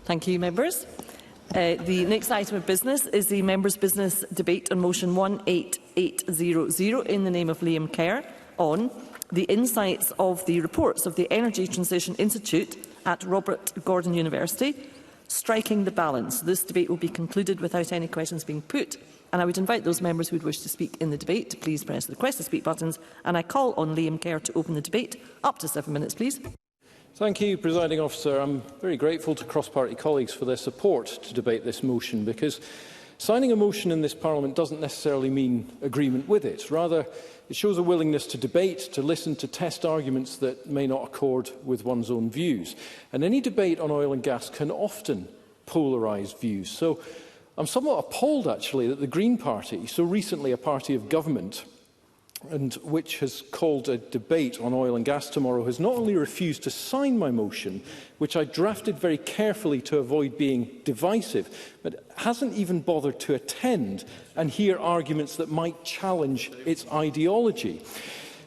Thank you, members. The next item of business is the members' business debate on motion 18800 in the name of Liam Kerr on the insights of the reports of the Energy Transition Institute at Robert Gordon University, striking the balance. This debate will be concluded without any questions being put, and I would invite those members who would wish to speak in the debate to please press the request to speak buttons, and I call on Liam Kerr to open the debate. Up to 7 minutes, please. Thank you, Presiding Officer. I'm very grateful to cross-party colleagues for their support to debate this motion, because signing a motion in this Parliament doesn't necessarily mean agreement with it. Rather, it shows a willingness to debate, to listen, to test arguments that may not accord with one's own views. And any debate on oil and gas can often polarise views. So I'm somewhat appalled, actually, that the Green Party, so recently a party of government, and which has called a debate on oil and gas tomorrow, has not only refused to sign my motion, which I drafted very carefully to avoid being divisive, but hasn't even bothered to attend and hear arguments that might challenge its ideology.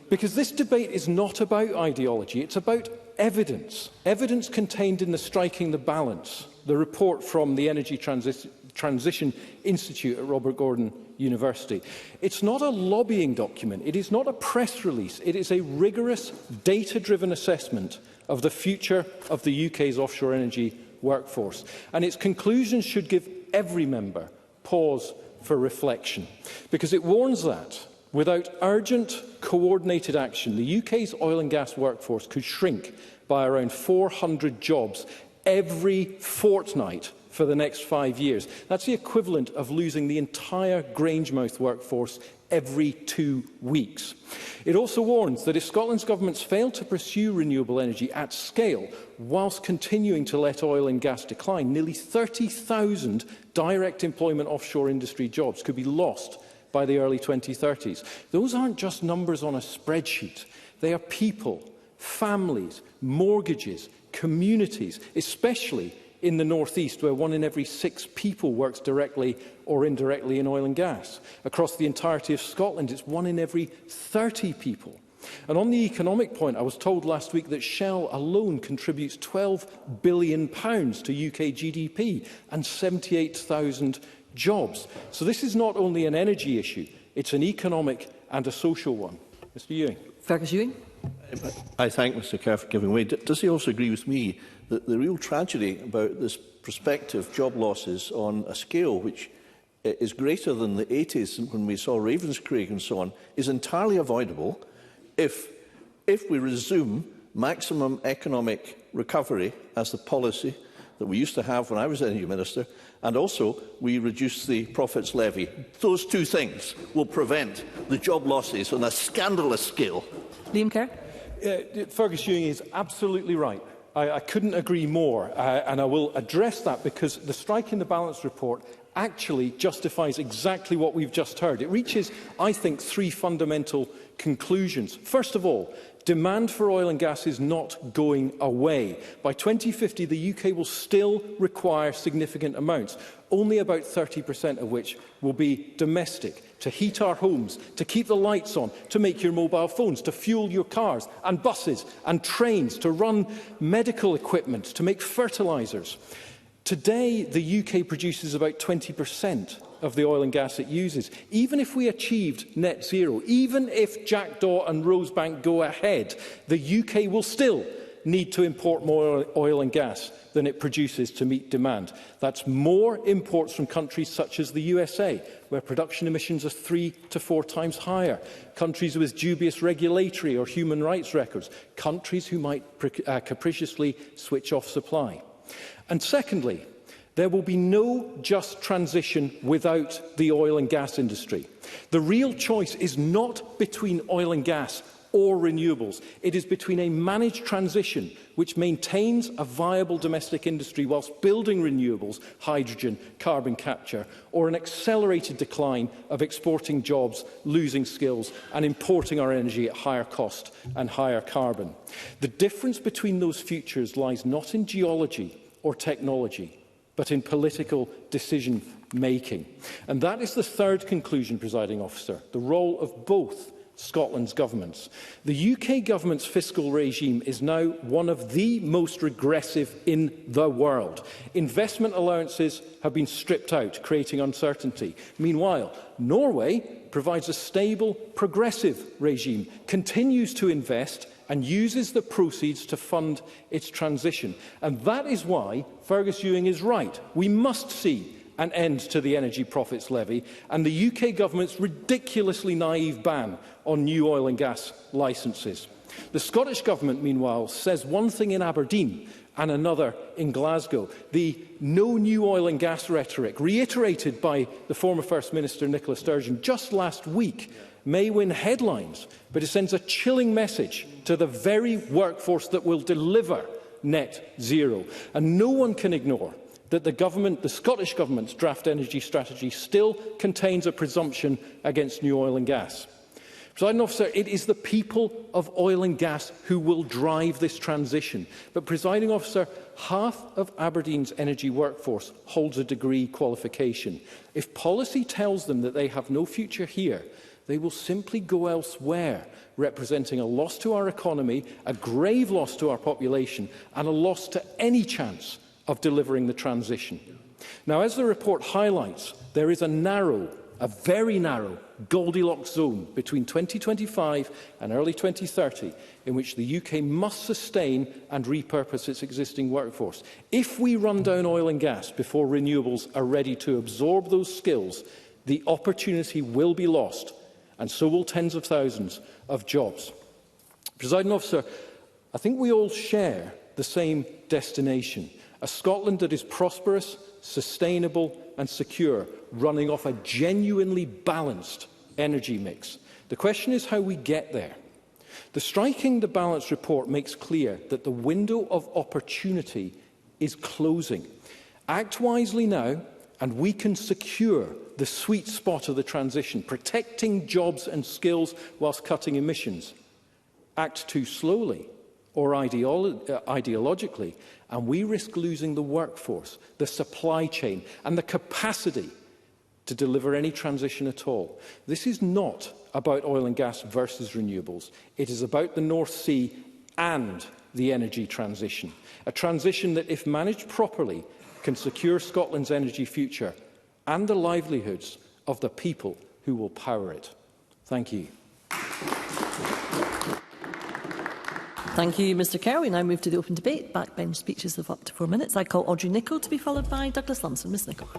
Because this debate is not about ideology, it's about evidence. Evidence contained in the Striking the Balance, the report from the Energy Transition Institute at Robert Gordon University. It's not a lobbying document, it is not a press release, it is a rigorous, data-driven assessment of the future of the UK's offshore energy workforce. And its conclusions should give every member pause for reflection, because it warns that without urgent, coordinated action, the UK's oil and gas workforce could shrink by around 400 jobs every fortnight for the next 5 years. That's the equivalent of losing the entire Grangemouth workforce every 2 weeks. It also warns that if Scotland's governments fail to pursue renewable energy at scale, whilst continuing to let oil and gas decline, nearly 30,000 direct employment offshore industry jobs could be lost by the early 2030s. Those aren't just numbers on a spreadsheet. They are people, families, mortgages, communities, especially in the North East, where 1 in every 6 people works directly or indirectly in oil and gas. Across the entirety of Scotland, it's 1 in every 30 people. And on the economic point, I was told last week that Shell alone contributes £12 billion to UK GDP and 78,000 jobs. So this is not only an energy issue, it's an economic and a social one. Mr Ewing. Fergus Ewing. I thank Mr Kerr for giving way. Does he also agree with me that the real tragedy about this prospective job losses on a scale which is greater than the 80s when we saw Ravenscraig and so on is entirely avoidable if we resume maximum economic recovery as the policy that we used to have when I was Energy Minister, and also we reduce the profits levy? Those two things will prevent the job losses on a scandalous scale. Liam Kerr. Fergus Ewing is absolutely right. I couldn't agree more, and I will address that because the Striking the Balance report actually justifies exactly what we've just heard. It reaches, I think, 3 fundamental conclusions. First of all, demand for oil and gas is not going away. By 2050, the UK will still require significant amounts, only about 30% of which will be domestic, to heat our homes, to keep the lights on, to make your mobile phones, to fuel your cars and buses and trains, to run medical equipment, to make fertilisers. Today, the UK produces about 20% of the oil and gas it uses. Even if we achieved net zero, even if Jackdaw and Rosebank go ahead, the UK will still need to import more oil and gas than it produces to meet demand. That's more imports from countries such as the USA, where production emissions are 3 to 4 times higher, countries with dubious regulatory or human rights records, countries who might capriciously switch off supply. And secondly, there will be no just transition without the oil and gas industry. The real choice is not between oil and gas or renewables. It is between a managed transition, which maintains a viable domestic industry whilst building renewables, hydrogen, carbon capture, or an accelerated decline of exporting jobs, losing skills, and importing our energy at higher cost and higher carbon. The difference between those futures lies not in geology or technology, but in political decision-making. And that is the third conclusion, Presiding Officer. The role of both Scotland's governments. The UK government's fiscal regime is now one of the most regressive in the world. Investment allowances have been stripped out, creating uncertainty. Meanwhile, Norway provides a stable, progressive regime, continues to invest and uses the proceeds to fund its transition. And that is why Fergus Ewing is right. We must see an end to the Energy Profits Levy and the UK government's ridiculously naive ban on new oil and gas licences. The Scottish Government, meanwhile, says one thing in Aberdeen and another in Glasgow. The no new oil and gas rhetoric, reiterated by the former First Minister Nicola Sturgeon just last week, may win headlines, but it sends a chilling message to the very workforce that will deliver net zero. And no one can ignore that the Scottish Government's draft energy strategy still contains a presumption against new oil and gas. Presiding Officer, it is the people of oil and gas who will drive this transition. But, Presiding Officer, half of Aberdeen's energy workforce holds a degree qualification. If policy tells them that they have no future here, they will simply go elsewhere, representing a loss to our economy, a grave loss to our population, and a loss to any chance of delivering the transition. Now, as the report highlights, there is a very narrow Goldilocks zone between 2025 and early 2030 in which the UK must sustain and repurpose its existing workforce. If we run down oil and gas before renewables are ready to absorb those skills, the opportunity will be lost, and so will tens of thousands of jobs. Presiding Officer, I think we all share the same destination. A Scotland that is prosperous, sustainable and secure, running off a genuinely balanced energy mix. The question is how we get there. The Striking the Balance report makes clear that the window of opportunity is closing. Act wisely now, and we can secure the sweet spot of the transition, protecting jobs and skills whilst cutting emissions. Act too slowly or ideologically, and we risk losing the workforce, the supply chain and the capacity to deliver any transition at all. This is not about oil and gas versus renewables. It is about the North Sea and the energy transition. A transition that, if managed properly, can secure Scotland's energy future and the livelihoods of the people who will power it. Thank you. Thank you, Mr Kerr. We now move to the open debate. Backbench speeches of up to 4 minutes. I call Audrey Nicholl to be followed by Douglas Lumsden. Ms Nicholl.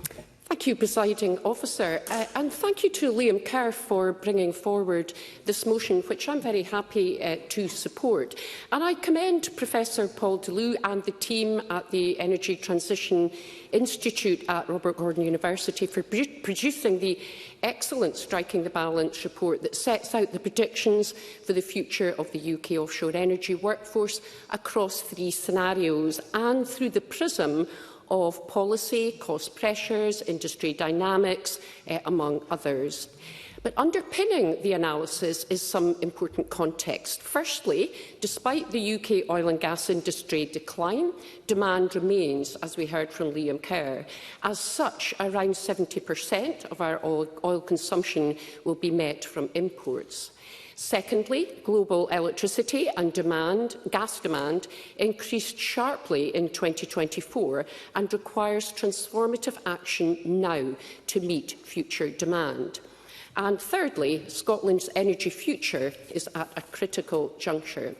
Thank you, Presiding Officer, and thank you to Liam Kerr for bringing forward this motion, which I'm very happy to support. And I commend Professor Paul Delue and the team at the Energy Transition Institute at Robert Gordon University for producing the excellent Striking the Balance report that sets out the predictions for the future of the UK offshore energy workforce across 3 scenarios and through the prism of policy, cost pressures, industry dynamics, among others. But underpinning the analysis is some important context. Firstly, despite the UK oil and gas industry decline, demand remains, as we heard from Liam Kerr. As such, around 70% of our oil consumption will be met from imports. Secondly, global electricity and gas demand increased sharply in 2024 and requires transformative action now to meet future demand. And thirdly, Scotland's energy future is at a critical juncture.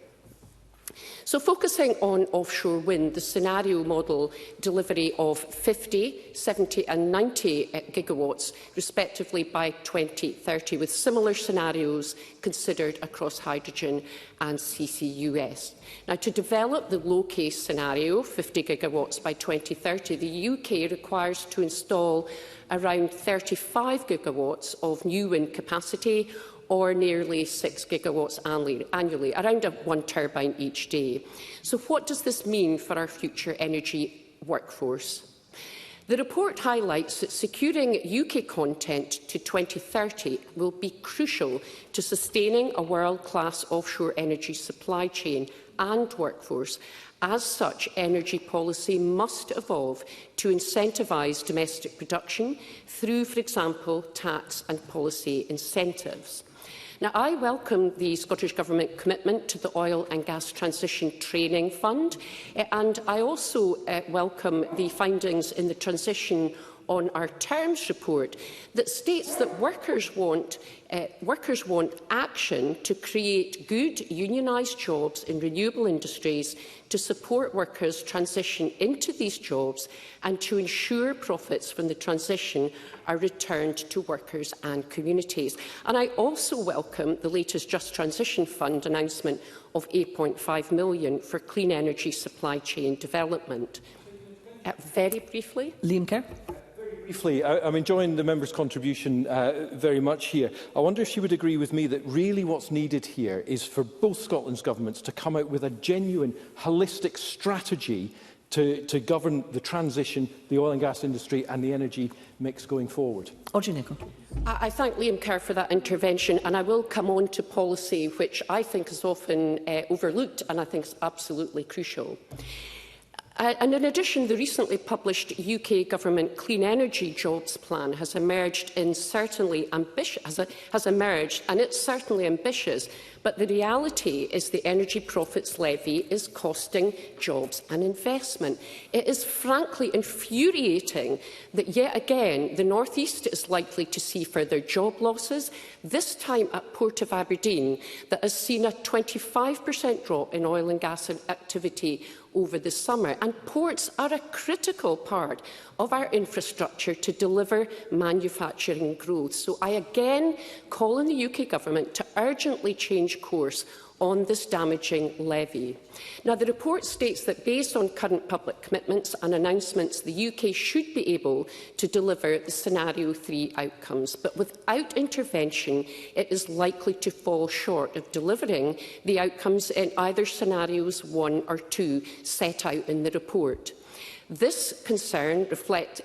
So focusing on offshore wind, the scenario model delivery of 50, 70 and 90 gigawatts, respectively, by 2030, with similar scenarios considered across hydrogen and CCUS. Now, to develop the low-case scenario, 50 gigawatts by 2030, the UK requires to install around 35 gigawatts of new wind capacity, or nearly 6 gigawatts annually, around 1 turbine each day. So what does this mean for our future energy workforce? The report highlights that securing UK content to 2030 will be crucial to sustaining a world-class offshore energy supply chain and workforce. As such, energy policy must evolve to incentivise domestic production through, for example, tax and policy incentives. Now, I welcome the Scottish Government commitment to the Oil and Gas Transition Training Fund, and I also welcome the findings in the Transition on Our Terms report that states that workers want action to create good unionised jobs in renewable industries, to support workers' transition into these jobs and to ensure profits from the transition are returned to workers and communities. And I also welcome the latest Just Transition Fund announcement of £8.5 million for clean energy supply chain development. Very briefly. Liam Kerr. Briefly, I'm enjoying the member's contribution very much here. I wonder if she would agree with me that really what's needed here is for both Scotland's governments to come out with a genuine, holistic strategy to govern the transition, the oil and gas industry and the energy mix going forward. Audrey Nicholl. I thank Liam Kerr for that intervention, and I will come on to policy, which I think is often overlooked and I think is absolutely crucial. And in addition, the recently published UK Government Clean Energy Jobs Plan has emerged and it's certainly ambitious, but the reality is the Energy Profits Levy is costing jobs and investment. It is frankly infuriating that yet again the North East is likely to see further job losses, this time at Port of Aberdeen, that has seen a 25% drop in oil and gas activity over the summer. And ports are a critical part of our infrastructure to deliver manufacturing growth. So I again call on the UK Government to urgently change course on this damaging levy. Now, the report states that based on current public commitments and announcements, the UK should be able to deliver the Scenario 3 outcomes, but without intervention, it is likely to fall short of delivering the outcomes in either Scenarios 1 or 2 set out in the report. This concern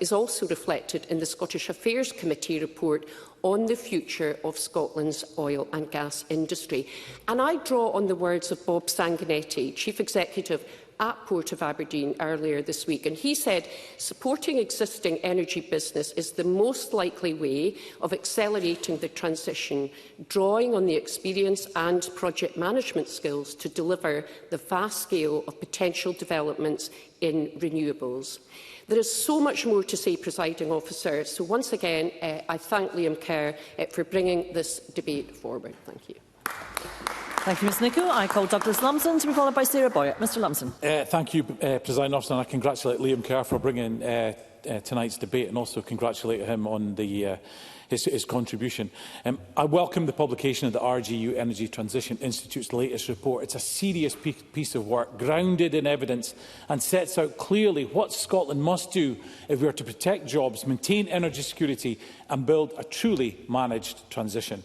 is also reflected in the Scottish Affairs Committee report on the future of Scotland's oil and gas industry. And I draw on the words of Bob Sanguinetti, Chief Executive at Port of Aberdeen earlier this week, and he said supporting existing energy business is the most likely way of accelerating the transition, drawing on the experience and project management skills to deliver the vast scale of potential developments in renewables. There is so much more to say, Presiding Officer, so once again I thank Liam Kerr for bringing this debate forward. Thank you. Thank you, Ms Nicholl. I call Douglas Lumsden to be followed by Sarah Boyatt. Mr Lumsden. Thank you, Presiding Officer, and I congratulate Liam Kerr for bringing tonight's debate and also congratulate him on his contribution. I welcome the publication of the RGU Energy Transition Institute's latest report. It's a serious piece of work, grounded in evidence, and sets out clearly what Scotland must do if we are to protect jobs, maintain energy security and build a truly managed transition.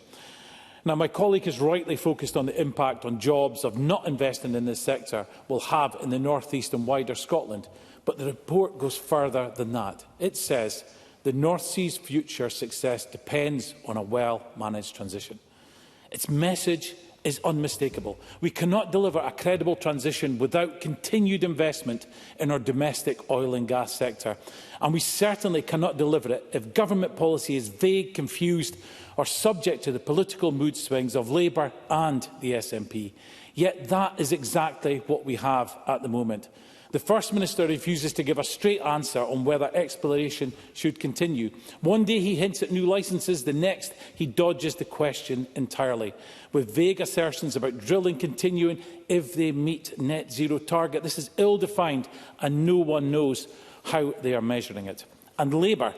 Now, my colleague has rightly focused on the impact on jobs of not investing in this sector will have in the North East and wider Scotland, but the report goes further than that. It says the North Sea's future success depends on a well-managed transition. Its message is unmistakable. We cannot deliver a credible transition without continued investment in our domestic oil and gas sector, and we certainly cannot deliver it if government policy is vague, confused or subject to the political mood swings of Labour and the SNP. Yet that is exactly what we have at the moment. The First Minister refuses to give a straight answer on whether exploration should continue. One day he hints at new licences, the next he dodges the question entirely, with vague assertions about drilling continuing if they meet net zero target. This is ill-defined and no one knows how they are measuring it. And Labour,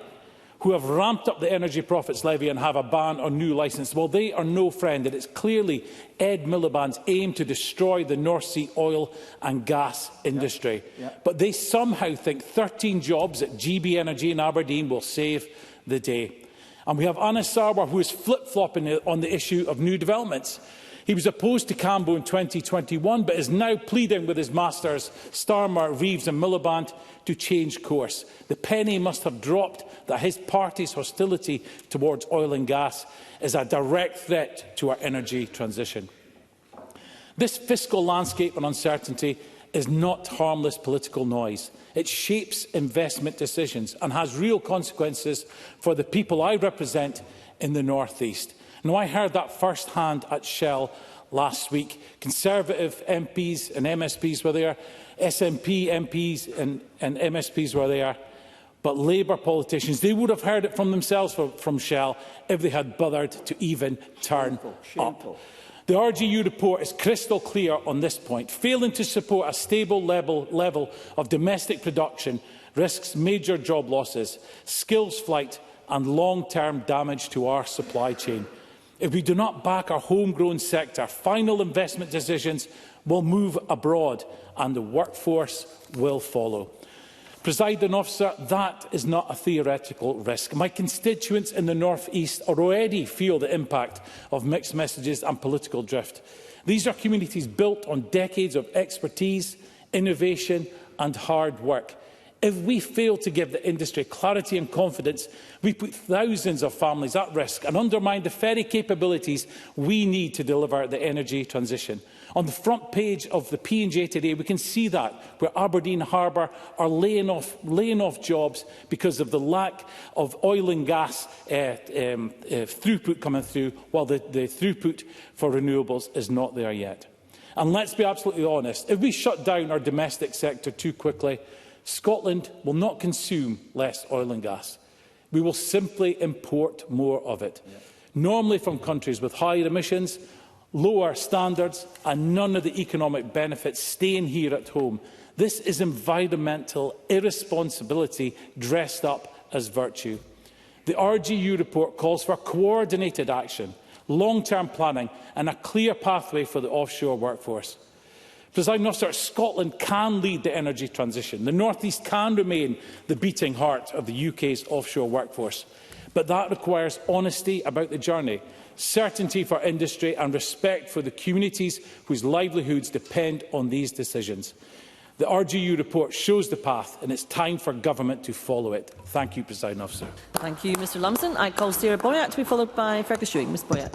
who have ramped up the Energy Profits Levy and have a ban on new licence, well, they are no friend, and it's clearly Ed Miliband's aim to destroy the North Sea oil and gas industry. But they somehow think 13 jobs at GB Energy in Aberdeen will save the day. And we have Anas Sarwar, who is flip-flopping on the issue of new developments. He was opposed to Cambo in 2021, but is now pleading with his masters, Starmer, Reeves and Miliband, to change course. The penny must have dropped that his party's hostility towards oil and gas is a direct threat to our energy transition. This fiscal landscape and uncertainty is not harmless political noise. It shapes investment decisions and has real consequences for the people I represent in the North East. Now, I heard that first-hand at Shell last week. Conservative MPs and MSPs were there, SNP MPs and MSPs were there, but Labour politicians, they would have heard it from themselves from Shell if they had bothered to even turn up. The RGU report is crystal clear on this point. Failing to support a stable level of domestic production risks major job losses, skills flight and long-term damage to our supply chain. If we do not back our homegrown sector, final investment decisions will move abroad and the workforce will follow. Presiding Officer, that is not a theoretical risk. My constituents in the North East already feel the impact of mixed messages and political drift. These are communities built on decades of expertise, innovation and hard work. If we fail to give the industry clarity and confidence, we put thousands of families at risk and undermine the very capabilities we need to deliver the energy transition. On the front page of the P&J today, we can see that, where Aberdeen Harbour are laying off jobs because of the lack of oil and gas throughput coming through, while the throughput for renewables is not there yet. And let's be absolutely honest, if we shut down our domestic sector too quickly, Scotland will not consume less oil and gas. We will simply import more of it, normally from countries with higher emissions, lower standards and none of the economic benefits staying here at home. This is environmental irresponsibility dressed up as virtue. The RGU report calls for coordinated action, long-term planning and a clear pathway for the offshore workforce. Presiding Officer, Scotland can lead the energy transition. The North East can remain the beating heart of the UK's offshore workforce. But that requires honesty about the journey, certainty for industry and respect for the communities whose livelihoods depend on these decisions. The RGU report shows the path and it's time for government to follow it. Thank you, Presiding Officer. Thank you, Mr Lumsden. I call Sarah Boyack to be followed by Fergus Ewing. Ms Boyack.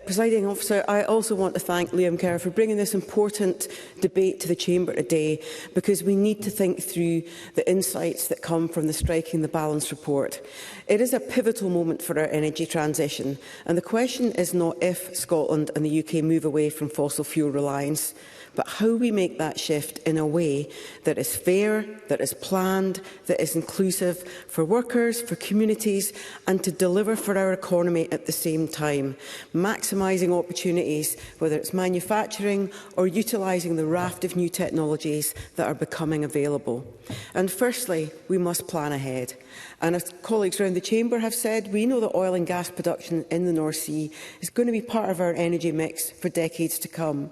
Presiding Officer, I also want to thank Liam Kerr for bringing this important debate to the Chamber today, because we need to think through the insights that come from the Striking the Balance report. It is a pivotal moment for our energy transition, and the question is not if Scotland and the UK move away from fossil fuel reliance, but how we make that shift in a way that is fair, that is planned, that is inclusive for workers, for communities, and to deliver for our economy at the same time, maximising opportunities, whether it's manufacturing or utilising the raft of new technologies that are becoming available. And firstly, we must plan ahead. And as colleagues around the Chamber have said, we know that oil and gas production in the North Sea is going to be part of our energy mix for decades to come.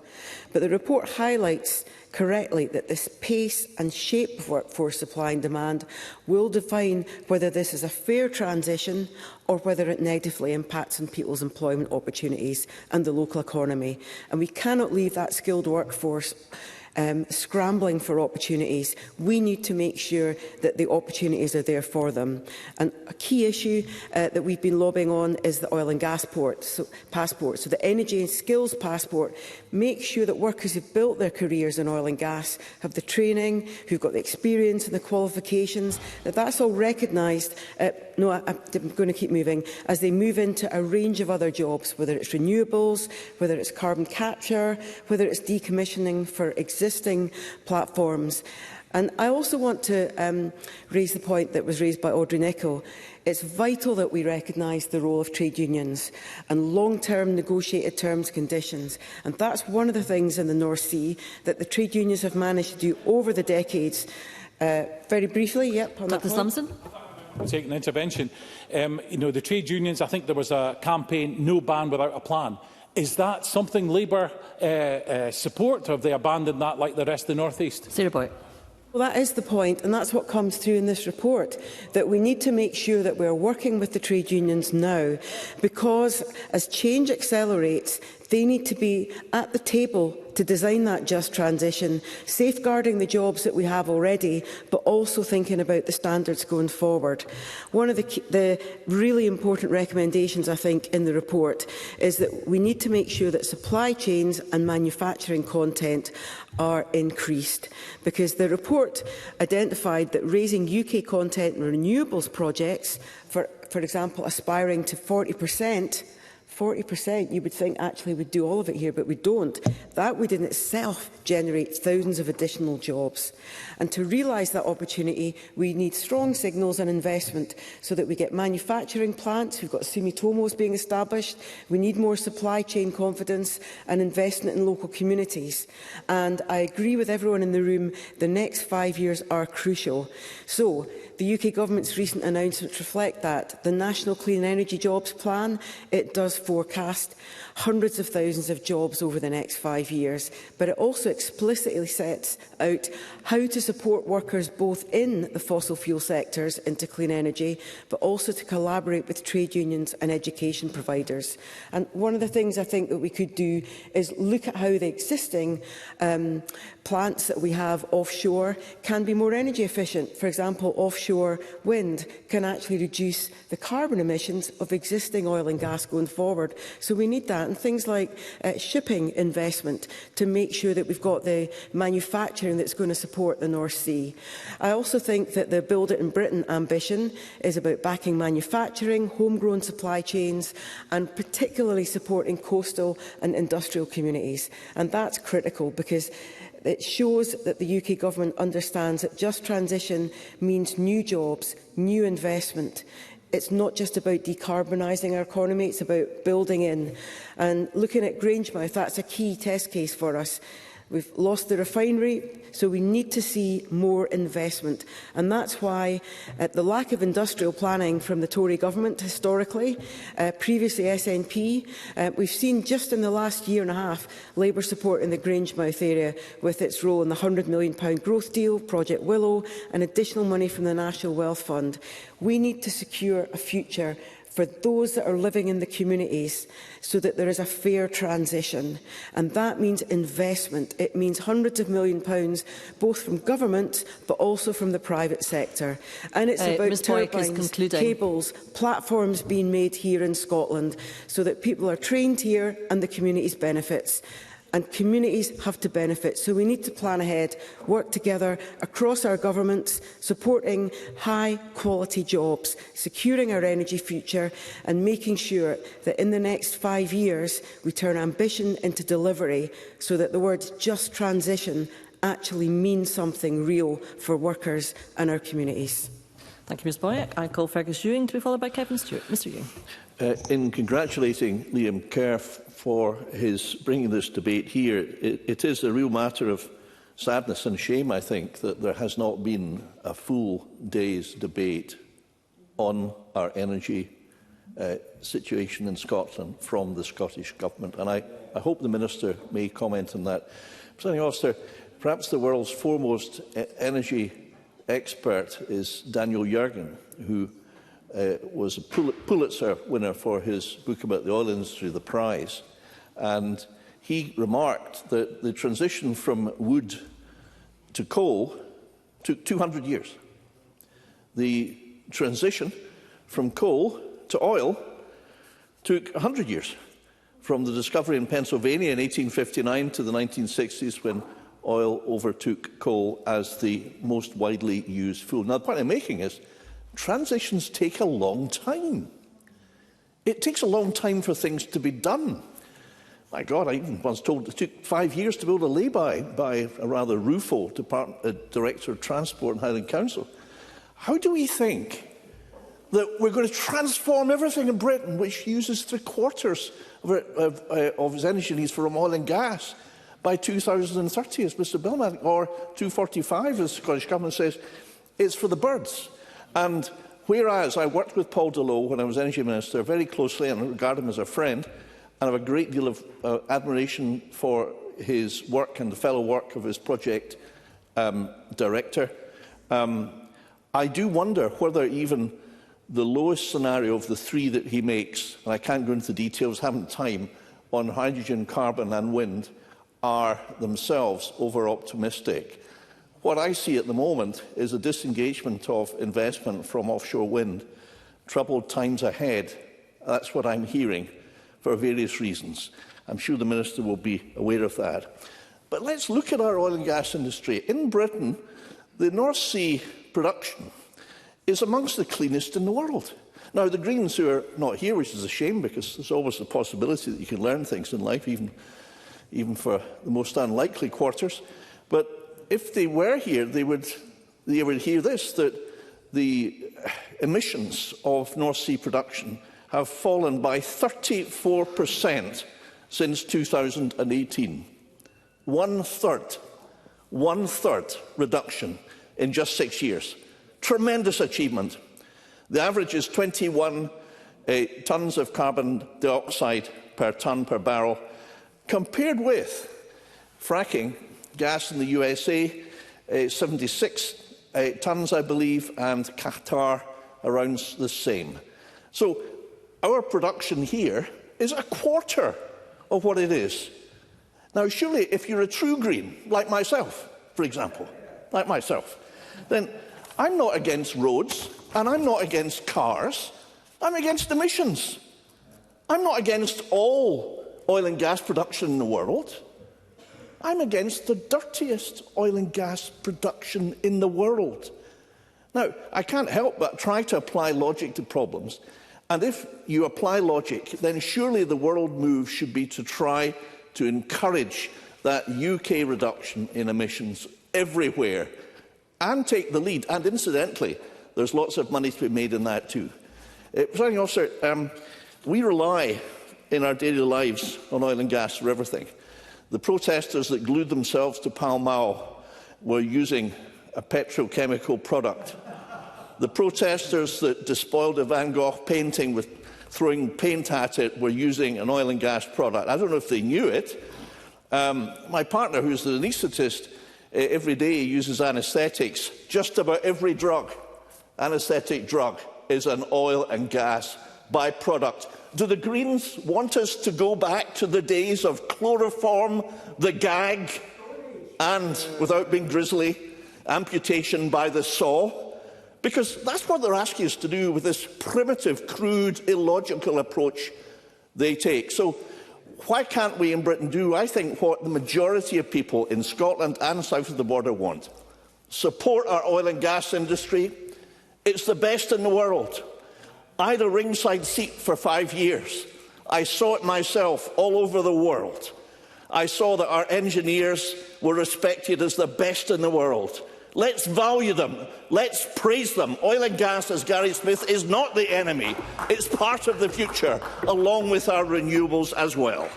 But the report highlights correctly that this pace and shape of workforce supply and demand will define whether this is a fair transition or whether it negatively impacts on people's employment opportunities and the local economy. And we cannot leave that skilled workforce scrambling for opportunities. We need to make sure that the opportunities are there for them. And a key issue that we've been lobbying on is the oil and gas passport. So the energy and skills passport makes sure that workers who've built their careers in oil and gas have the training, who've got the experience and the qualifications, that's all recognised. No, I'm going to keep moving, as they move into a range of other jobs, whether it's renewables, whether it's carbon capture, whether it's decommissioning for existing platforms. And I also want to raise the point that was raised by Audrey Nicholl. It's vital that we recognise the role of trade unions and long-term negotiated terms and conditions. And that's one of the things in the North Sea that the trade unions have managed to do over the decades. Very briefly, on Dr. Lumsden. Take an intervention. The trade unions, I think there was a campaign, no ban without a plan. Is that something Labour support, or have they abandoned that like the rest of the North East? Sarah Boyack. Well, that is the point, and that's what comes through in this report, that we need to make sure that we're working with the trade unions now, because as change accelerates, they need to be at the table to design that just transition, safeguarding the jobs that we have already, but also thinking about the standards going forward. One of the really important recommendations, I think, in the report is that we need to make sure that supply chains and manufacturing content are increased, because the report identified that raising UK content in renewables projects, for example, aspiring to 40% 40%, you would think actually we'd do all of it here, but we don't. That would in itself generate thousands of additional jobs. And to realise that opportunity, we need strong signals and investment so that we get manufacturing plants. We've got Sumitomo's being established. We need more supply chain confidence and investment in local communities. And I agree with everyone in the room, the next 5 years are crucial. So, the UK Government's recent announcements reflect that. The National Clean Energy Jobs Plan, it does forecast hundreds of thousands of jobs over the next 5 years, but it also explicitly sets out how to support workers both in the fossil fuel sectors into clean energy, but also to collaborate with trade unions and education providers. And one of the things I think that we could do is look at how the existing plants that we have offshore can be more energy efficient. For example, offshore wind can actually reduce the carbon emissions of existing oil and gas going forward. So we need that, and things like shipping investment to make sure that we've got the manufacturing that's going to support the North Sea. I also think that the Build It in Britain ambition is about backing manufacturing, homegrown supply chains, and particularly supporting coastal and industrial communities. And that's critical because it shows that the UK Government understands that just transition means new jobs, new investment. It's not just about decarbonising our economy, it's about building in. And looking at Grangemouth, that's a key test case for us. We've lost the refinery, so we need to see more investment. And that's why the lack of industrial planning from the Tory government historically, previously SNP, we've seen just in the last year and a half Labour support in the Grangemouth area with its role in the £100 million growth deal, Project Willow, and additional money from the National Wealth Fund. We need to secure a future for those that are living in the communities so that there is a fair transition. And that means investment. It means hundreds of £millions, both from government but also from the private sector. And it's about turbines, cables, platforms being made here in Scotland so that people are trained here and the communities benefits. And communities have to benefit. So we need to plan ahead, work together across our governments, supporting high-quality jobs, securing our energy future and making sure that in the next 5 years we turn ambition into delivery so that the words just transition actually mean something real for workers and our communities. Thank you, Ms Boyack. I call Fergus Ewing to be followed by Kevin Stewart. Mr Ewing. In congratulating Liam Kerr for his bringing this debate here, it is a real matter of sadness and shame, I think, that there has not been a full day's debate on our energy situation in Scotland from the Scottish Government. And I hope the Minister may comment on that. Presiding Officer, perhaps the world's foremost energy expert is Daniel Yergin, who was a Pulitzer winner for his book about the oil industry, The Prize. And he remarked that the transition from wood to coal took 200 years. The transition from coal to oil took 100 years, from the discovery in Pennsylvania in 1859 to the 1960s, when oil overtook coal as the most widely used fuel. Now, the point I'm making is transitions take a long time. It takes a long time for things to be done. My God, I even once told it took 5 years to build a lay-by by a rather Rufo, Director of Transport in Highland Council. How do we think that we're going to transform everything in Britain, which uses 3/4 of its energy needs from oil and gas, by 2030, as Mr Billman, or 245, as the Scottish Government says? It's for the birds. And whereas I worked with Paul Delot when I was Energy Minister very closely and regard him as a friend, and have a great deal of admiration for his work and the fellow work of his project director, I do wonder whether even the lowest scenario of the three that he makes, and I can't go into the details, haven't time, on hydrogen, carbon and wind, are themselves over-optimistic. What I see at the moment is a disengagement of investment from offshore wind, troubled times ahead. That's what I'm hearing for various reasons. I'm sure the Minister will be aware of that. But let's look at our oil and gas industry. In Britain, the North Sea production is amongst the cleanest in the world. Now, the Greens, who are not here, which is a shame, because there's always the possibility that you can learn things in life, even for the most unlikely quarters. But if they were here, they would hear this, that the emissions of North Sea production have fallen by 34% since 2018. One-third reduction in just 6 years. Tremendous achievement. The average is 21 tonnes of carbon dioxide per tonne per barrel, compared with fracking gas in the USA, 76 tonnes, I believe, and Qatar around the same. So our production here is a quarter of what it is. Now, surely, if you're a true Green, like myself, for example, like myself, then I'm not against roads and I'm not against cars. I'm against emissions. I'm not against all oil and gas production in the world. I'm against the dirtiest oil and gas production in the world. Now, I can't help but try to apply logic to problems. And if you apply logic, then surely the world move should be to try to encourage that UK reduction in emissions everywhere and take the lead. And incidentally, there's lots of money to be made in that too. Presiding Officer, we rely in our daily lives on oil and gas for everything. The protesters that glued themselves to Pall Mall were using a petrochemical product. The protesters that despoiled a Van Gogh painting with throwing paint at it were using an oil and gas product. I don't know if they knew it. My partner, who's an anaesthetist, every day uses anaesthetics. Just about every anaesthetic drug, is an oil and gas byproduct. Do the Greens want us to go back to the days of chloroform, the gag, and, without being grisly, amputation by the saw? Because that's what they're asking us to do with this primitive, crude, illogical approach they take. So why can't we in Britain do, I think, what the majority of people in Scotland and south of the border want? Support our oil and gas industry. It's the best in the world. I had a ringside seat for 5 years. I saw it myself all over the world. I saw that our engineers were respected as the best in the world. Let's value them. Let's praise them. Oil and gas, as Gary Smith, is not the enemy. It's part of the future, along with our renewables as well.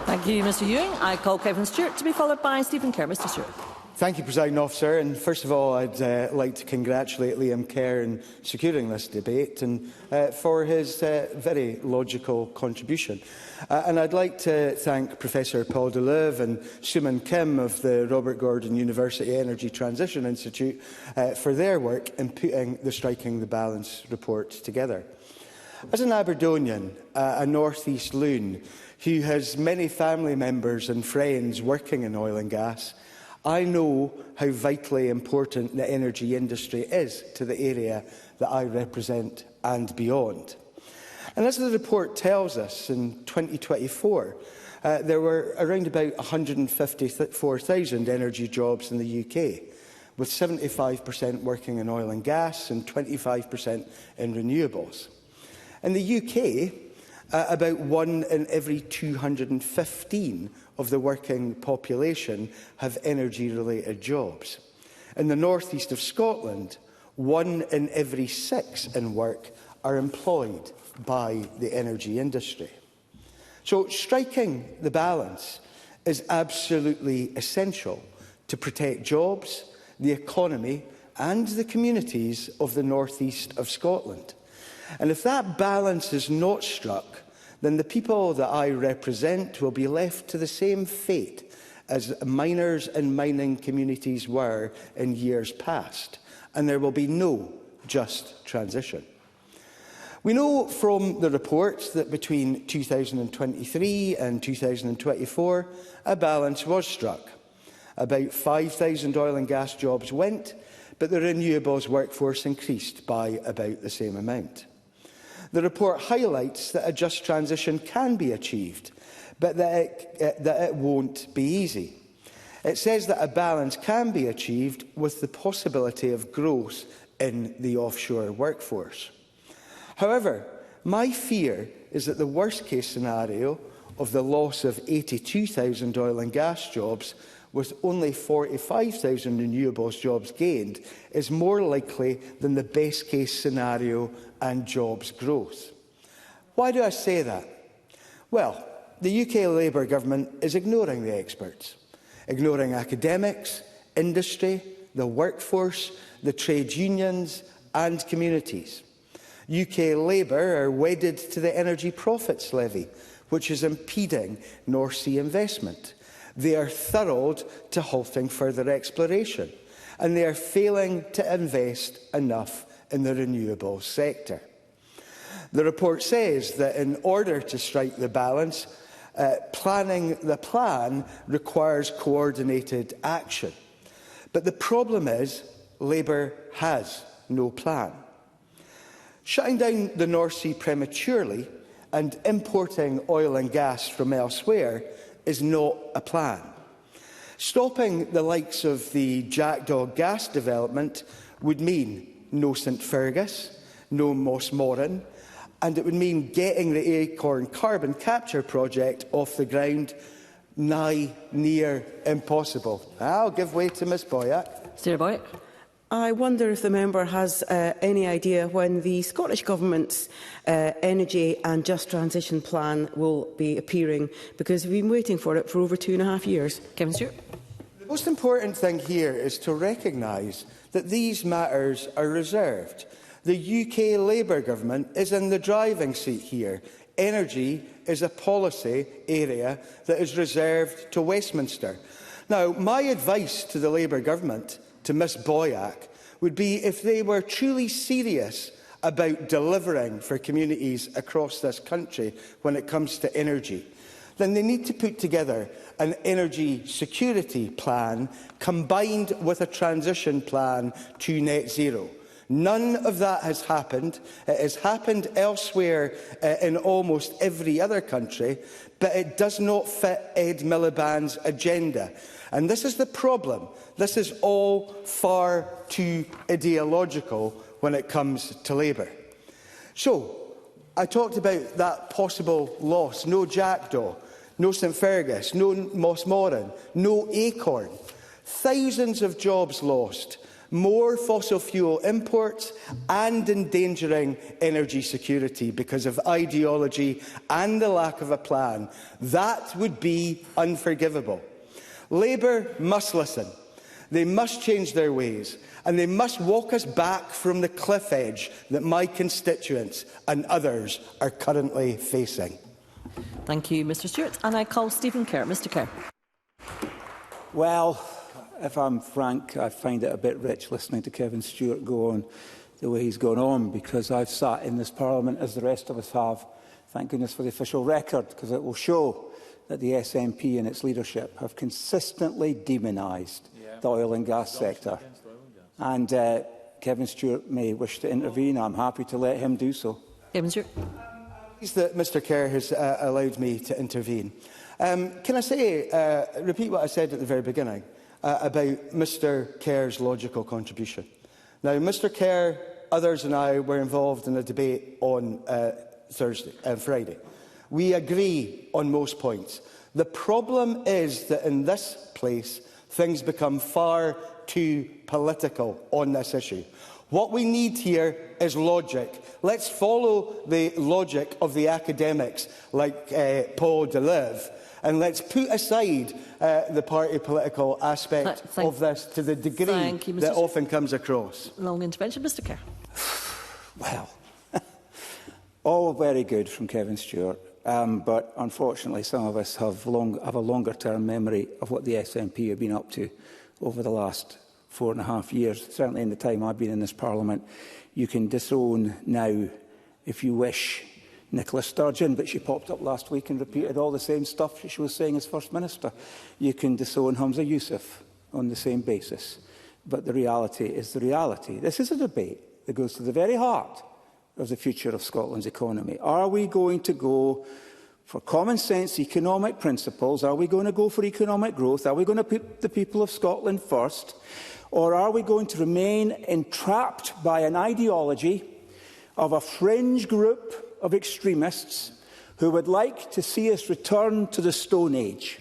Thank you, Mr Ewing. I call Kevin Stewart to be followed by Stephen Kerr. Mr Stewart. Thank you, Presiding Officer. And first of all, I'd like to congratulate Liam Kerr in securing this debate and for his very logical contribution. And I'd like to thank Professor Paul Deleuve and Suman Kim of the Robert Gordon University Energy Transition Institute for their work in putting the Striking the Balance report together. As an Aberdonian, a North East loon who has many family members and friends working in oil and gas, I know how vitally important the energy industry is to the area that I represent and beyond. And as the report tells us, in 2024, there were around about 154,000 energy jobs in the UK, with 75% working in oil and gas and 25% in renewables. In the UK, about 1 in every 215 of the working population have energy-related jobs. In the north east of Scotland, 1 in every 6 in work are employed by the energy industry. So striking the balance is absolutely essential to protect jobs, the economy and the communities of the north east of Scotland. And if that balance is not struck, then the people that I represent will be left to the same fate as miners and mining communities were in years past, and there will be no just transition. We know from the reports that between 2023 and 2024, a balance was struck. About 5,000 oil and gas jobs went, but the renewables workforce increased by about the same amount. The report highlights that a just transition can be achieved, but that it won't be easy. It says that a balance can be achieved with the possibility of growth in the offshore workforce. However, my fear is that the worst-case scenario of the loss of 82,000 oil and gas jobs with only 45,000 renewables jobs gained is more likely than the best-case scenario and jobs growth. Why do I say that? Well, the UK Labour government is ignoring the experts, ignoring academics, industry, the workforce, the trade unions and communities. UK Labour are wedded to the Energy Profits Levy, which is impeding North Sea investment. They are thorough to halting further exploration, and they are failing to invest enough in the renewables sector. The report says that in order to strike the balance, planning the plan requires coordinated action. But the problem is Labour has no plan. Shutting down the North Sea prematurely and importing oil and gas from elsewhere is not a plan. Stopping the likes of the Jackdaw gas development would mean no St Fergus, no Moss Moran, and it would mean getting the Acorn carbon capture project off the ground near impossible. I'll give way to Ms Boyack. Sarah Boyack. I wonder if the member has any idea when the Scottish Government's Energy and Just Transition Plan will be appearing, because we've been waiting for it for over 2.5 years. Kevin Stewart. The most important thing here is to recognise that these matters are reserved. The UK Labour government is in the driving seat here. Energy is a policy area that is reserved to Westminster. Now, my advice to the Labour government, to Ms Boyack, would be if they were truly serious about delivering for communities across this country when it comes to energy, then they need to put together an energy security plan combined with a transition plan to net zero. None of that has happened. It has happened elsewhere in almost every other country, but it does not fit Ed Miliband's agenda. And this is the problem. This is all far too ideological when it comes to Labour. So, I talked about that possible loss. No Jackdaw, no St Fergus, no Moss Moran, no Acorn. Thousands of jobs lost, more fossil fuel imports and endangering energy security because of ideology and the lack of a plan. That would be unforgivable. Labour must listen. They must change their ways, and they must walk us back from the cliff edge that my constituents and others are currently facing. Thank you, Mr Stewart. And I call Stephen Kerr. Mr Kerr. Well, if I'm frank, I find it a bit rich listening to Kevin Stewart go on the way he's gone on, because I've sat in this Parliament, as the rest of us have. Thank goodness for the official record, because it will show that the SNP and its leadership have consistently demonised the oil and gas sector. And Kevin Stewart may wish to intervene. I'm happy to let him do so. Kevin Stewart. Pleased that Mr Kerr has allowed me to intervene. Can I say, repeat what I said at the very beginning about Mr Kerr's logical contribution? Now, Mr Kerr, others and I were involved in a debate on Friday. We agree on most points. The problem is that in this place, things become far too political on this issue. What we need here is logic. Let's follow the logic of the academics like Paul Deleuve, and let's put aside the party political aspect of this to the degree that often comes across. Long intervention, Mr Kerr. Well, all very good from Kevin Stewart, but unfortunately some of us have a longer-term memory of what the SNP have been up to over the last 4.5 years. Certainly in the time I've been in this Parliament. You can disown now, if you wish, Nicola Sturgeon, but she popped up last week and repeated all the same stuff she was saying as First Minister. You can disown Humza Yousaf on the same basis. But the reality is the reality. This is a debate that goes to the very heart of the future of Scotland's economy. Are we going to go for common sense economic principles? Are we going to go for economic growth? Are we going to put the people of Scotland first? Or are we going to remain entrapped by an ideology of a fringe group of extremists who would like to see us return to the Stone Age.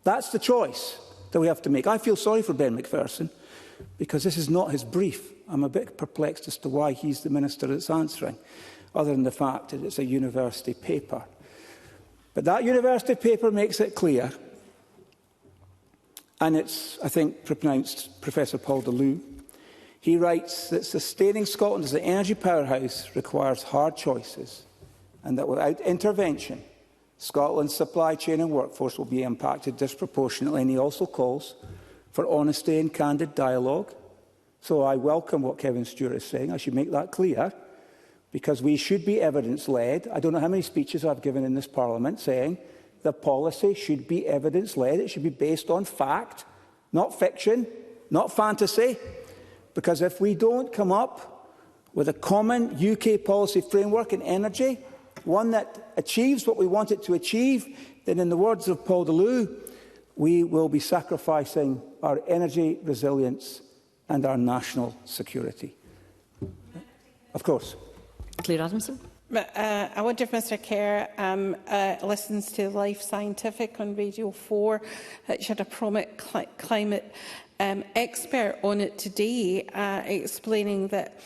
That's the choice that we have to make. I feel sorry for Ben McPherson, because this is not his brief. I'm a bit perplexed as to why he's the minister that's answering, other than the fact that it's a university paper. But that university paper makes it clear, and it's, I think, pronounced Professor Paul DeLue. He writes that sustaining Scotland as an energy powerhouse requires hard choices, and that without intervention, Scotland's supply chain and workforce will be impacted disproportionately. And he also calls for honesty and candid dialogue. So I welcome what Kevin Stewart is saying. I should make that clear, because we should be evidence-led. I don't know how many speeches I've given in this Parliament saying the policy should be evidence-led. It should be based on fact, not fiction, not fantasy. Because if we don't come up with a common UK policy framework in energy, one that achieves what we want it to achieve, then in the words of Paul DeLue, we will be sacrificing our energy resilience and our national security. Of course. Claire Adamson. I wonder if Mr Kerr listens to Life Scientific on Radio 4, which had a prominent climate expert on it today, explaining that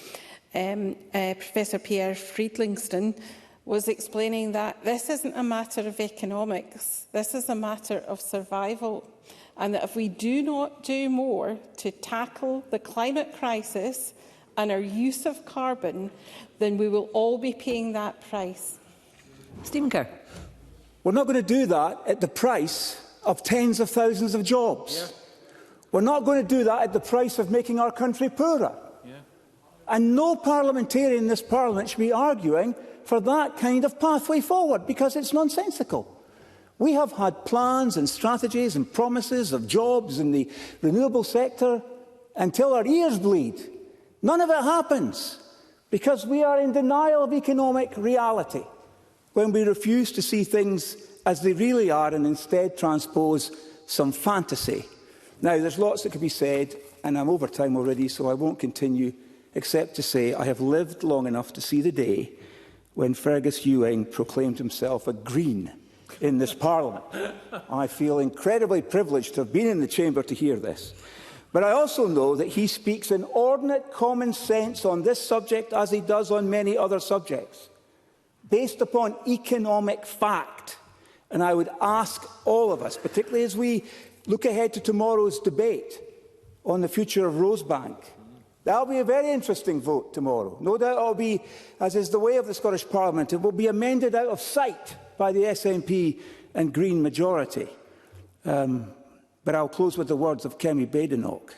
Professor Pierre Friedlingston was explaining that this isn't a matter of economics, this is a matter of survival, and that if we do not do more to tackle the climate crisis and our use of carbon, then we will all be paying that price. Stephen Kerr. We're not going to do that at the price of tens of thousands of jobs. Yeah. We're not going to do that at the price of making our country poorer. Yeah. And no parliamentarian in this Parliament should be arguing for that kind of pathway forward, because it's nonsensical. We have had plans and strategies and promises of jobs in the renewable sector until our ears bleed. None of it happens because we are in denial of economic reality when we refuse to see things as they really are and instead transpose some fantasy. Now, there's lots that could be said, and I'm over time already, so I won't continue, except to say I have lived long enough to see the day when Fergus Ewing proclaimed himself a Green in this Parliament. I feel incredibly privileged to have been in the chamber to hear this. But I also know that he speaks in ordinate common sense on this subject, as he does on many other subjects, based upon economic fact. And I would ask all of us, particularly as we look ahead to tomorrow's debate on the future of Rosebank, that will be a very interesting vote tomorrow. No doubt it will be, as is the way of the Scottish Parliament, it will be amended out of sight by the SNP and Green majority. But I'll close with the words of Kemi Badenoch.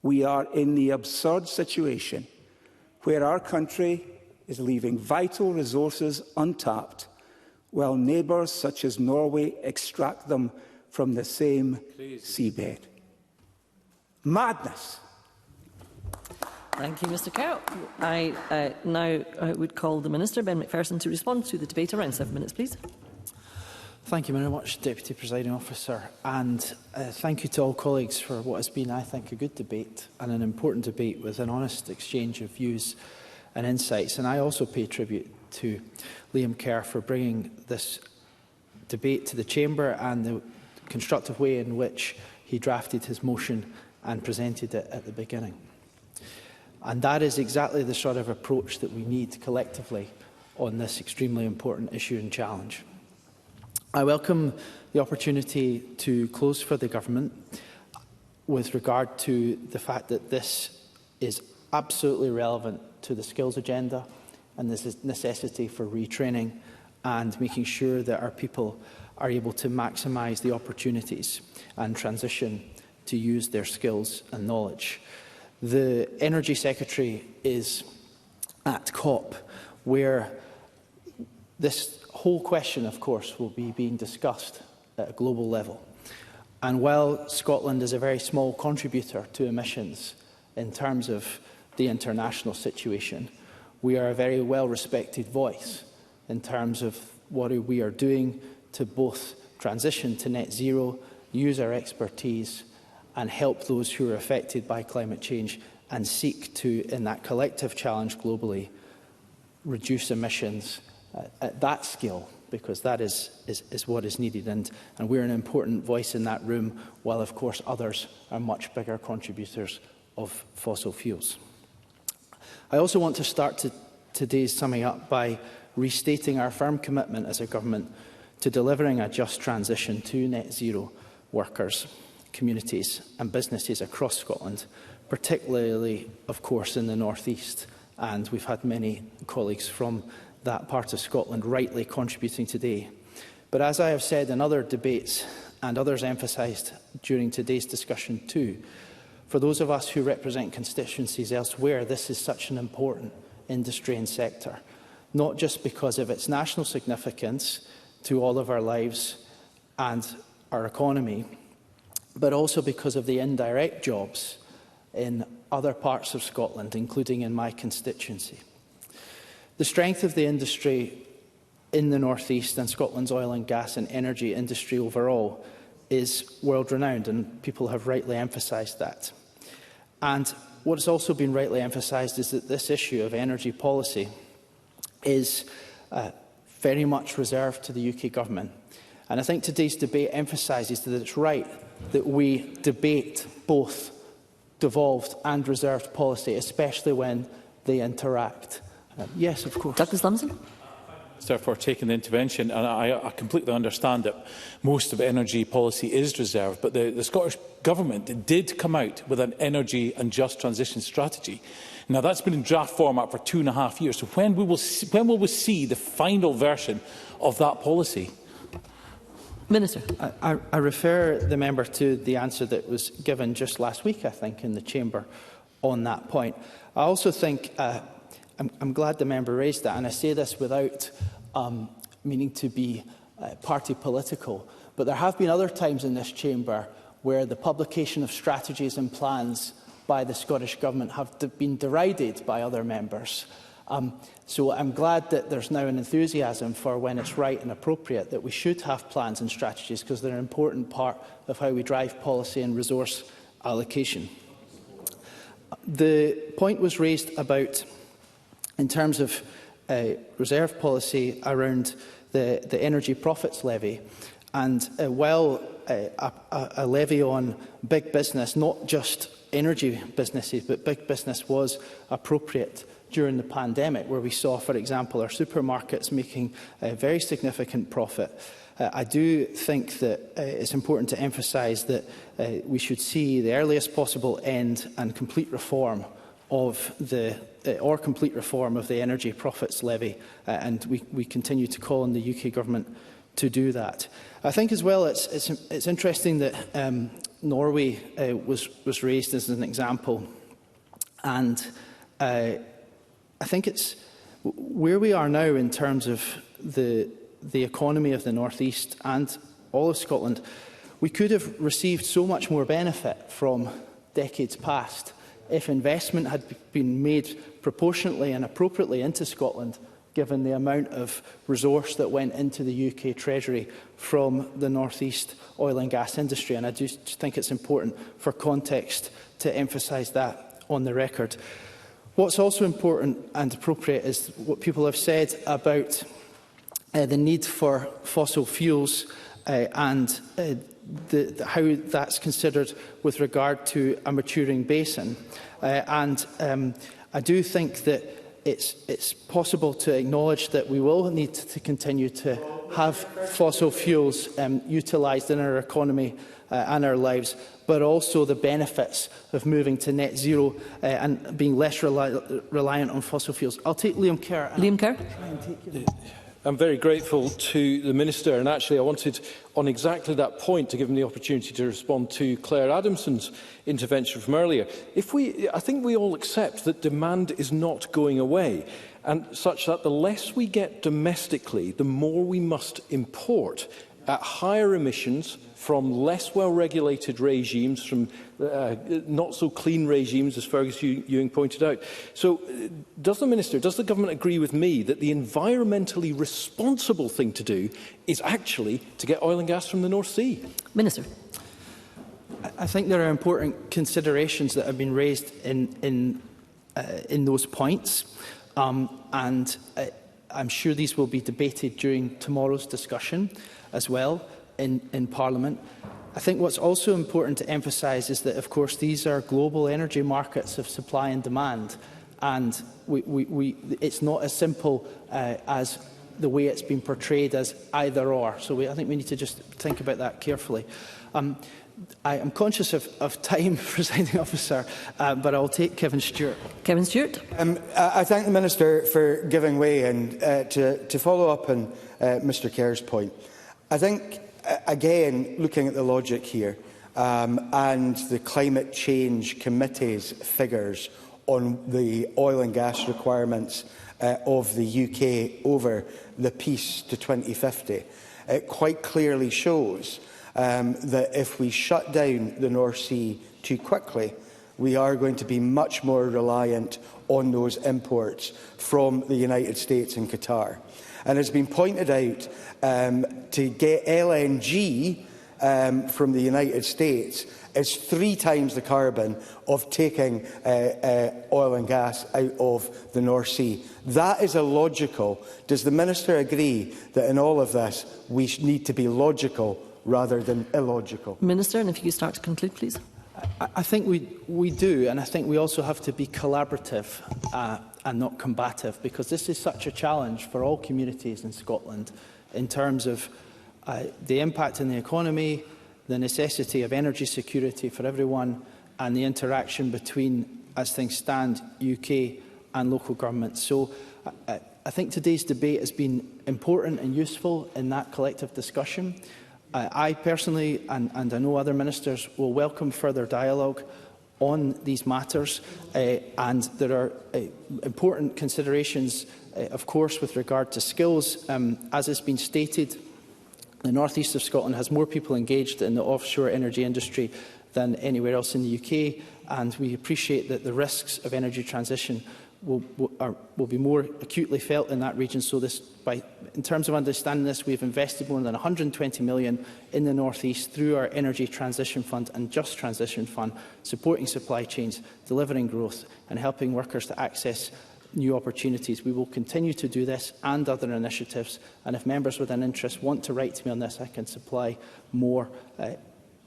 We are in the absurd situation where our country is leaving vital resources untapped, while neighbours such as Norway extract them from the same seabed. Madness. Thank you, Mr Kerr. I now would call the Minister, Ben McPherson, to respond to the debate. Around 7 minutes, please. Thank you very much, Deputy Presiding Officer, and thank you to all colleagues for what has been, I think, a good debate and an important debate with an honest exchange of views and insights. And I also pay tribute to Liam Kerr for bringing this debate to the Chamber and the constructive way in which he drafted his motion and presented it at the beginning. And that is exactly the sort of approach that we need collectively on this extremely important issue and challenge. I welcome the opportunity to close for the Government with regard to the fact that this is absolutely relevant to the skills agenda and the necessity for retraining and making sure that our people are able to maximise the opportunities and transition to use their skills and knowledge. The Energy Secretary is at COP, where this whole question, of course, will be being discussed at a global level. And while Scotland is a very small contributor to emissions in terms of the international situation, we are a very well-respected voice in terms of what we are doing to both transition to net zero, use our expertise and help those who are affected by climate change and seek to, in that collective challenge globally, reduce emissions at that scale, because that is what is needed. And we're an important voice in that room, while, of course, others are much bigger contributors of fossil fuels. I also want to start today's summing up by restating our firm commitment as a government to delivering a just transition to net zero workers, communities and businesses across Scotland, particularly, of course, in the North East. And we've had many colleagues from that part of Scotland rightly contributing today. But as I have said in other debates, and others emphasised during today's discussion too, for those of us who represent constituencies elsewhere, this is such an important industry and sector, not just because of its national significance to all of our lives and our economy, but also because of the indirect jobs in other parts of Scotland, including in my constituency. The strength of the industry in the North East and Scotland's oil and gas and energy industry overall is world-renowned, and people have rightly emphasised that. And what has also been rightly emphasised is that this issue of energy policy is very much reserved to the UK Government. And I think today's debate emphasises that it's right that we debate both devolved and reserved policy, especially when they interact. Yes, of course. Douglas Lumsden. For taking the intervention, and I completely understand that most of energy policy is reserved, but the Scottish Government did come out with an energy and just transition strategy. Now, that's been in draft format for 2.5 years. So when will we see the final version of that policy? Minister. I refer the member to the answer that was given just last week, I think, in the Chamber on that point. I also think I'm glad the member raised that, and I say this without meaning to be party political, but there have been other times in this chamber where the publication of strategies and plans by the Scottish Government have been derided by other members. So I'm glad that there's now an enthusiasm for when it's right and appropriate that we should have plans and strategies, because they're an important part of how we drive policy and resource allocation. The point was raised about, in terms of reserve policy, around the energy profits levy. And while a levy on big business, not just energy businesses, but big business, was appropriate during the pandemic, where we saw, for example, our supermarkets making a very significant profit, I do think that it's important to emphasise that we should see the earliest possible end and complete reform of the complete reform of the energy profits levy, and we continue to call on the UK Government to do that. I think as well it's interesting that Norway was raised as an example, and I think it's where we are now in terms of the economy of the North East and all of Scotland. We could have received so much more benefit from decades past if investment had been made proportionately and appropriately into Scotland, given the amount of resource that went into the UK Treasury from the North East oil and gas industry. And I do think it's important for context to emphasise that on the record. What's also important and appropriate is what people have said about the need for fossil fuels and how that's considered with regard to a maturing basin. I do think that it's possible to acknowledge that we will need to continue to have fossil fuels utilised in our economy and our lives, but also the benefits of moving to net zero and being less reliant on fossil fuels. I'll take Liam Kerr. Liam Kerr. I'm very grateful to the Minister, and actually I wanted, on exactly that point, to give him the opportunity to respond to Claire Adamson's intervention from earlier. I think we all accept that demand is not going away, and such that the less we get domestically, the more we must import at higher emissions from less well-regulated regimes, from not-so-clean regimes, as Fergus Ewing pointed out. So does the Government agree with me that the environmentally responsible thing to do is actually to get oil and gas from the North Sea? Minister. I think there are important considerations that have been raised in those points. I'm sure these will be debated during tomorrow's discussion as well in Parliament. I think what's also important to emphasise is that, of course, these are global energy markets of supply and demand, and it's not as simple as the way it's been portrayed as either or. So I think we need to just think about that carefully. I am conscious of time, Presiding Officer, but I'll take Kevin Stewart. Kevin Stewart. I thank the Minister for giving way, and to follow up on Mr Kerr's point, I think, again, looking at the logic here and the Climate Change Committee's figures on the oil and gas requirements of the UK over the peace to 2050, it quite clearly shows that if we shut down the North Sea too quickly, we are going to be much more reliant on those imports from the United States and Qatar. And it's been pointed out to get LNG from the United States is 3 times the carbon of taking oil and gas out of the North Sea. That is illogical. Does the Minister agree that in all of this we need to be logical rather than illogical? Minister, and if you could start to conclude, please. I think we do, and I think we also have to be collaborative and not combative, because this is such a challenge for all communities in Scotland in terms of the impact on the economy, the necessity of energy security for everyone, and the interaction between, as things stand, UK and local governments. So I think today's debate has been important and useful in that collective discussion. I personally, and I know other ministers, will welcome further dialogue on these matters, and there are important considerations, of course, with regard to skills. As has been stated, the North East of Scotland has more people engaged in the offshore energy industry than anywhere else in the UK, and we appreciate that the risks of energy transition will be more acutely felt in that region. So in terms of understanding this, we have invested more than £120 million in the North East through our Energy Transition Fund and Just Transition Fund, supporting supply chains, delivering growth and helping workers to access new opportunities. We will continue to do this and other initiatives, and if members with an interest want to write to me on this, I can supply more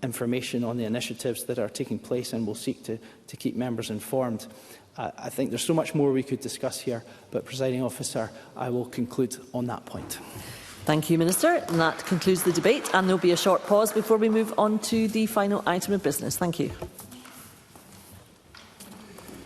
information on the initiatives that are taking place, and will seek to keep members informed. I think there's so much more we could discuss here, but, Presiding Officer, I will conclude on that point. Thank you, Minister. And that concludes the debate, and there will be a short pause before we move on to the final item of business. Thank you.